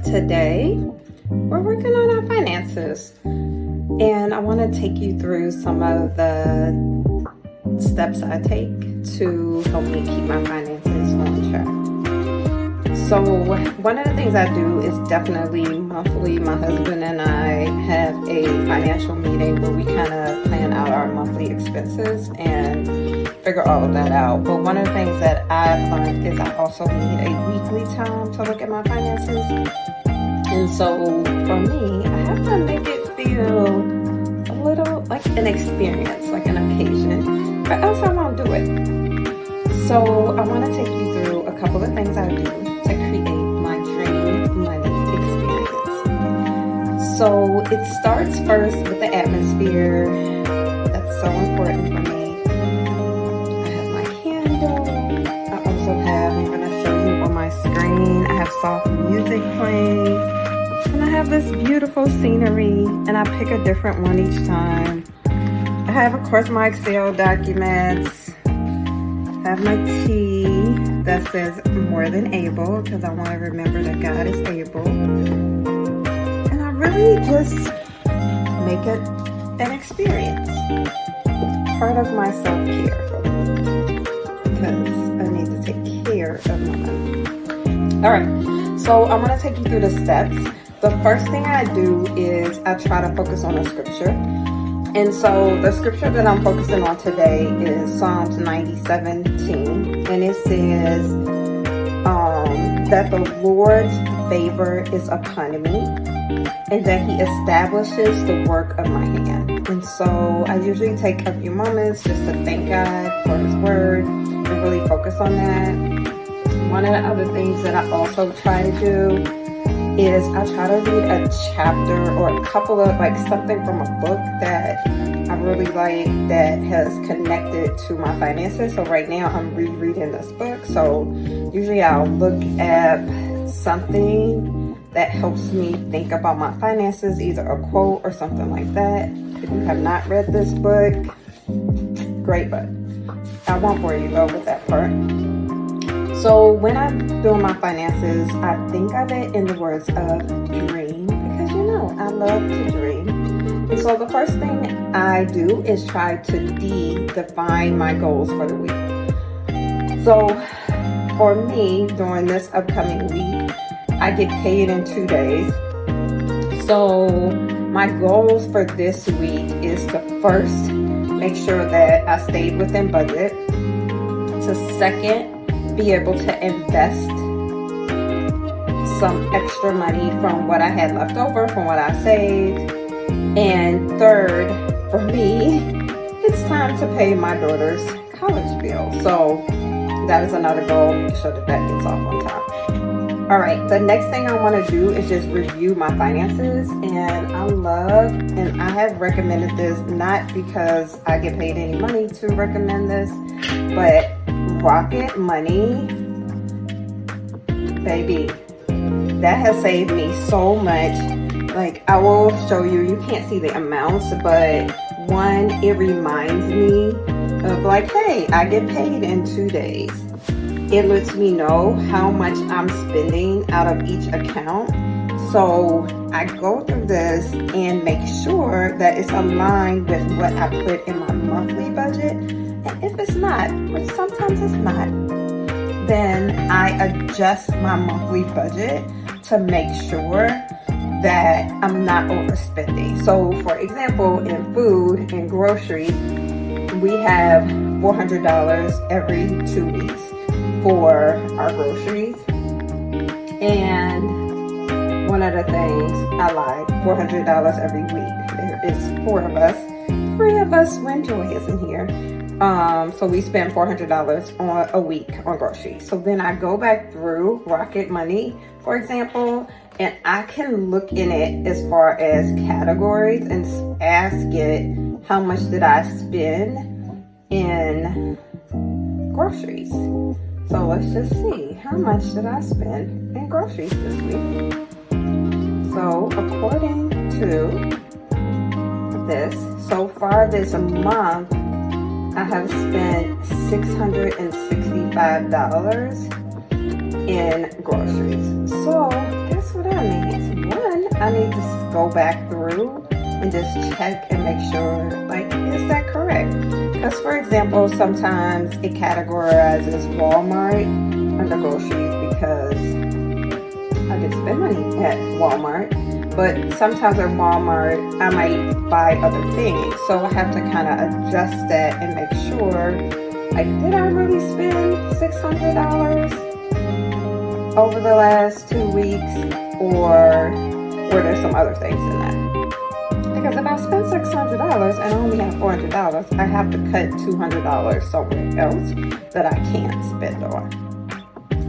Today, we're working on our finances, and I want to take you through some of the steps I take to help me keep my finances on track. So one of the things I do is definitely monthly, my husband and I have a financial meeting where we kind of plan out our monthly expenses and figure all of that out. But one of the things that I've learned is I also need a weekly time to look at my finances. And so for me, I have to make it feel a little like an experience, like an occasion, or else I won't do it. So I want to take you through a couple of things I do to create my dream money experience. So it starts first with the atmosphere. That's so important for me. I have my candle. I also have, I'm going to show you on my screen, I have soft music playing. And I have this beautiful scenery, and I pick a different one each time. I have, of course, my Excel documents. I have my tea that says more than able, because I want to remember that God is able. And I really just make it an experience. Part of my self-care for me, because I need to take care of my money. All right, so I'm going to take you through the steps. The first thing I do is I try to focus on a scripture. And so the scripture that I'm focusing on today is Psalms 90:17. And it says that the Lord's favor is upon me and that he establishes the work of my hand. And so I usually take a few moments just to thank God for his word and really focus on that. One of the other things that I also try to do is I try to read a chapter or a couple of, like, something from a book that I really like that has connected to my finances. So right now I'm rereading this book. So usually I'll look at something that helps me think about my finances, either a quote or something like that. If you have not read this book, great book. I won't bore you though with that part. So when I'm doing my finances, I think of it in the words of dream, because I love to dream. And so the first thing I do is try to define my goals for the week. So for me, during this upcoming week, I get paid in 2 days. So my goals for this week is to first make sure that I stayed within budget. To second, be able to invest some extra money from what I had left over, from what I saved. And third, for me, it's time to pay my daughter's college bill. So that is another goal, make sure that that gets off on time. All right, the next thing I want to do is just review my finances. And I have recommended this not because I get paid any money to recommend this, but Rocket Money, baby, that has saved me so much. Like, I will show you, you can't see the amounts, but one, it reminds me of like, hey, I get paid in 2 days. It lets me know how much I'm spending out of each account. So I go through this and make sure that it's aligned with what I put in my monthly budget. And if it's not, which sometimes it's not, then I adjust my monthly budget to make sure that I'm not overspending. So for example, in food and groceries, we have $400 every 2 weeks for our groceries. And one of the things, I lied, $400 every week. There is 4 of us. 3 of us when Joy isn't here. So we spend $400 on a week on groceries. So then I go back through Rocket Money, for example, and I can look in it as far as categories and ask it, how much did I spend in groceries? So let's just see, how much did I spend in groceries this week? So according to this, so far this month, I have spent $665 in groceries. So guess what I go back through and just check and make sure, like, is that correct? Because, for example, sometimes it categorizes Walmart under groceries because I did spend money at Walmart. But sometimes at Walmart, I might buy other things. So I have to kind of adjust that and make sure, like, did I really spend $600 over the last 2 weeks? Or were there some other things in that? Because if I spend $600 and I only have $400, I have to cut $200 somewhere else that I can't spend on.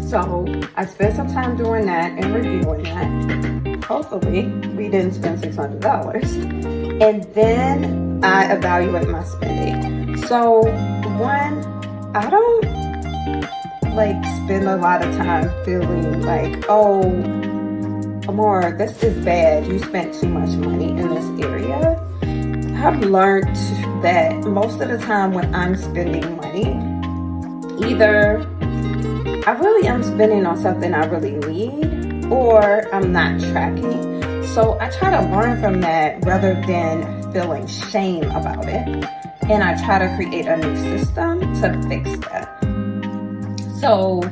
So I spent some time doing that and reviewing that. Hopefully we didn't spend $600. And then I evaluate my spending. So one, I don't like spend a lot of time feeling like, oh, Amor, this is bad. You spent too much money in this area. I've learned that most of the time when I'm spending money, either I really am spending on something I really need, or I'm not tracking. So I try to learn from that rather than feeling shame about it. And I try to create a new system to fix that. So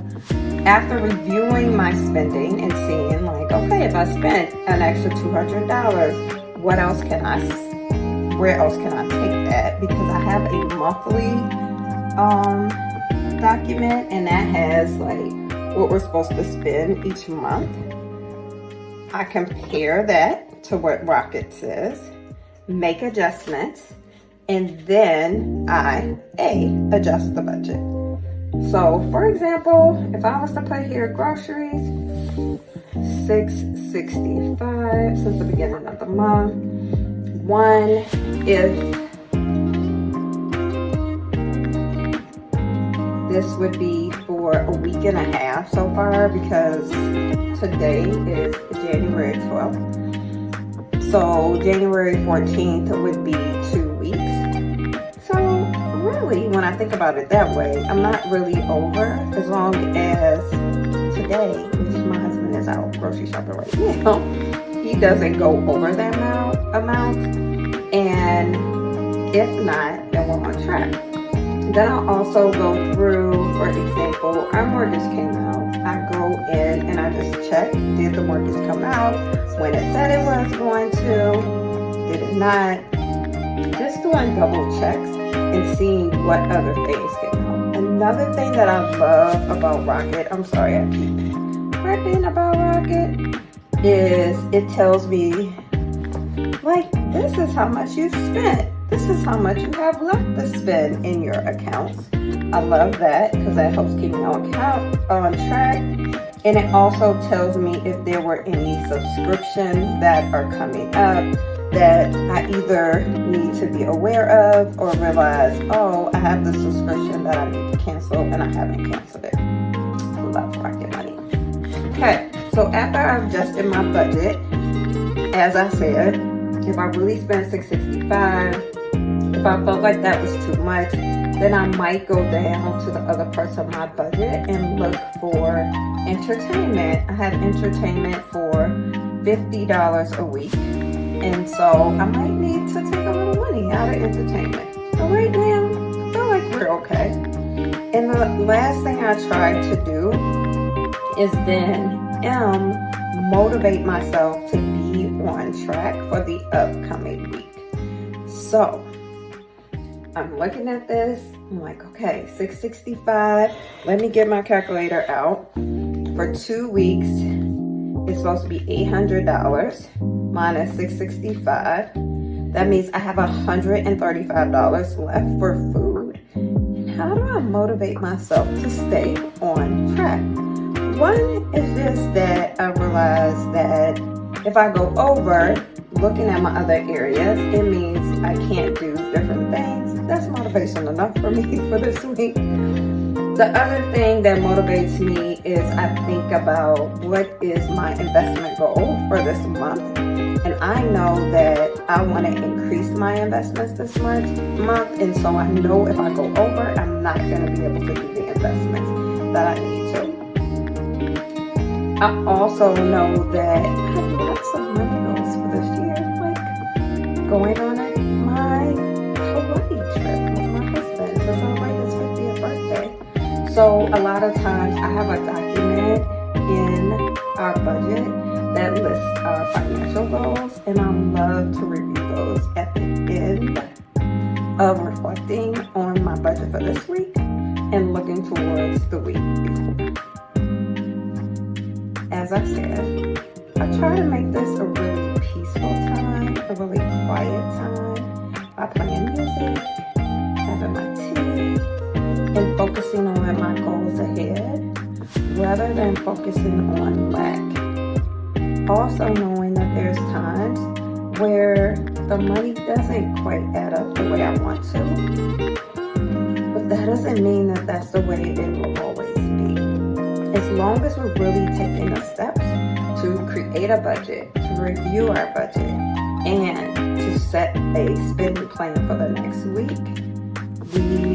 after reviewing my spending and seeing, like, okay, if I spent an extra $200, where else can I take that? Because I have a monthly document, and that has like what we're supposed to spend each month. I compare that to what Rocket says, make adjustments, and then I adjust the budget. So for example, if I was to put here groceries, $665 since the beginning of the month. One, if this would be for a week and a half so far, because today is January 12th. So January 14th would be 2 weeks. So really, when I think about it that way, I'm not really over, as long as today, which my husband is out grocery shopping right now, he doesn't go over that amount. And if not, then we're on track. Then I'll also go through, for example, our mortgage came out. I go in and I just check, did the mortgage come out when it said it was going to? Did it not? Just doing double checks and seeing what other things came out. Another thing that I love about Rocket, I'm sorry I keep harping about Rocket, is it tells me, like, this is how much you've spent. This is how much you have left to spend in your accounts. I love that because that helps keep me on track. And it also tells me if there were any subscriptions that are coming up that I either need to be aware of or realize, oh, I have this subscription that I need to cancel and I haven't canceled it. I love Rocket Money. Okay, so after I've adjusted my budget, as I said, if I really spent $665, if I felt like that was too much, then I might go down to the other parts of my budget and look for entertainment. I have entertainment for $50 a week. And so I might need to take a little money out of entertainment. So right now, I feel like we're okay. And the last thing I try to do is then motivate myself to be on track for the upcoming week. So I'm looking at this, I'm like, okay, $665. Let me get my calculator out. For 2 weeks, it's supposed to be $800 minus $665. That means I have $135 left for food. And how do I motivate myself to stay on track? One is just that I realize that if I go over, looking at my other areas, it means I can't do different things. That's motivation enough for me for this week. The other thing that motivates me is I think about what is my investment goal for this month. And I know that I want to increase my investments this month. And so I know if I go over, I'm not going to be able to do the investments that I need to. I also know that I have lots of money goals for this year. So a lot of times I have a document in our budget that lists our financial goals, and I love to review those at the end of reflecting on my budget for this week and looking towards the week before. As I said, I try to make this a really peaceful time, a really quiet time by playing music, having my tea, and focusing on my goals ahead rather than focusing on lack. Also knowing that there's times where the money doesn't quite add up the way I want to, but that doesn't mean that that's the way it will always be. As long as we're really taking the steps to create a budget, to review our budget, and to set a spending plan for the next week, we